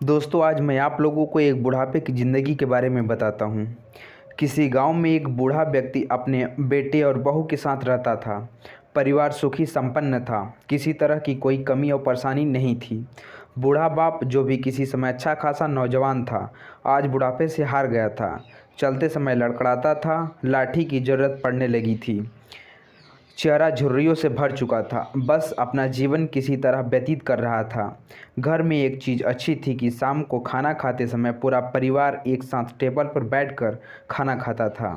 दोस्तों, आज मैं आप लोगों को एक बुढ़ापे की ज़िंदगी के बारे में बताता हूँ। किसी गांव में एक बूढ़ा व्यक्ति अपने बेटे और बहू के साथ रहता था। परिवार सुखी संपन्न था। किसी तरह की कोई कमी और परेशानी नहीं थी। बूढ़ा बाप, जो भी किसी समय अच्छा खासा नौजवान था, आज बुढ़ापे से हार गया था। चलते समय लड़खड़ाता था। लाठी की ज़रूरत पड़ने लगी थी। चेहरा झुर्रियों से भर चुका था। बस अपना जीवन किसी तरह व्यतीत कर रहा था। घर में एक चीज़ अच्छी थी कि शाम को खाना खाते समय पूरा परिवार एक साथ टेबल पर बैठकर खाना खाता था।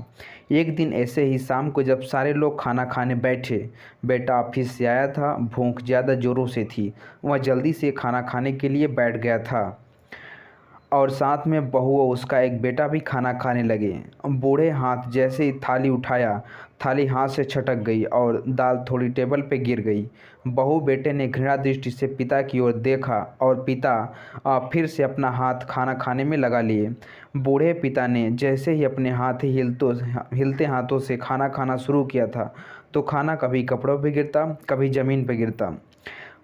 एक दिन ऐसे ही शाम को जब सारे लोग खाना खाने बैठे, बेटा ऑफिस से आया था। भूख ज़्यादा ज़ोरों से थी। वह जल्दी से खाना खाने के लिए बैठ गया था और साथ में बहू और उसका एक बेटा भी खाना खाने लगे। बूढ़े हाथ जैसे ही थाली उठाया, थाली हाथ से छटक गई और दाल थोड़ी टेबल पे गिर गई। बहू बेटे ने घृणा दृष्टि से पिता की ओर देखा और पिता फिर से अपना हाथ खाना खाने में लगा लिए। बूढ़े पिता ने जैसे ही अपने हाथ हिलते हाथों से खाना खाना शुरू किया था, तो खाना कभी कपड़ों पे गिरता, कभी ज़मीन पे गिरता।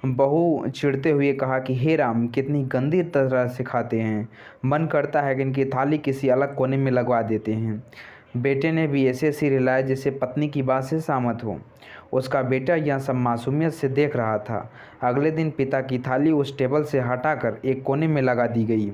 बहू चिढ़ते हुए कहा कि हे राम, कितनी गंदी तरह से खाते हैं। मन करता है कि इनकी थाली किसी अलग कोने में लगवा देते हैं। बेटे ने भी ऐसे सिर हिलाया जैसे पत्नी की बात से सहमत हो। उसका बेटा यह सब मासूमियत से देख रहा था। अगले दिन पिता की थाली उस टेबल से हटाकर एक कोने में लगा दी गई।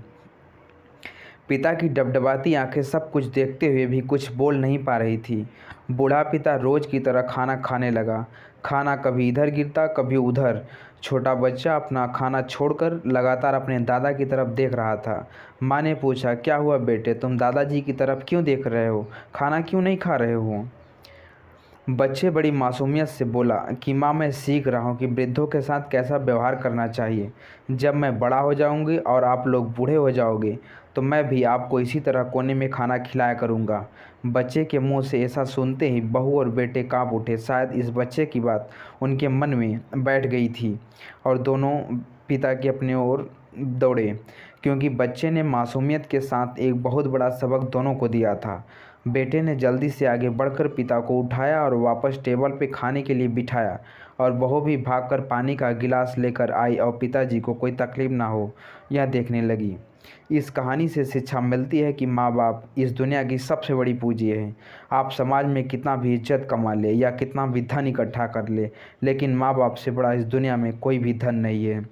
पिता की डबडबाती आंखें सब कुछ देखते हुए भी कुछ बोल नहीं पा रही थी। बूढ़ा पिता रोज की तरह खाना खाने लगा। खाना कभी इधर गिरता, कभी उधर। छोटा बच्चा अपना खाना छोड़कर लगातार अपने दादा की तरफ देख रहा था। माँ ने पूछा, क्या हुआ बेटे, तुम दादाजी की तरफ क्यों देख रहे हो? खाना क्यों नहीं खा रहे हो? बच्चे बड़ी मासूमियत से बोला कि माँ, मैं सीख रहा हूँ कि वृद्धों के साथ कैसा व्यवहार करना चाहिए। जब मैं बड़ा हो जाऊँगी और आप लोग बूढ़े हो जाओगे, तो मैं भी आपको इसी तरह कोने में खाना खिलाया करूँगा। बच्चे के मुंह से ऐसा सुनते ही बहू और बेटे काँप उठे। शायद इस बच्चे की बात उनके मन में बैठ गई थी और दोनों पिता की अपनी ओर दौड़े, क्योंकि बच्चे ने मासूमियत के साथ एक बहुत बड़ा सबक दोनों को दिया था। बेटे ने जल्दी से आगे बढ़कर पिता को उठाया और वापस टेबल पे खाने के लिए बिठाया, और बहू भी भागकर पानी का गिलास लेकर आई और पिताजी को कोई तकलीफ ना हो यह देखने लगी। इस कहानी से शिक्षा मिलती है कि माँ बाप इस दुनिया की सबसे बड़ी पूंजी है। आप समाज में कितना भी इज्जत कमा ले या कितना भी धन इकट्ठा कर ले, लेकिन माँ बाप से बड़ा इस दुनिया में कोई भी धन नहीं है।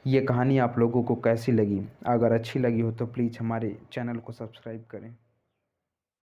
ये कहानी आप लोगों को कैसी लगी? अगर अच्छी लगी हो तो प्लीज़ हमारे चैनल को सब्सक्राइब करें।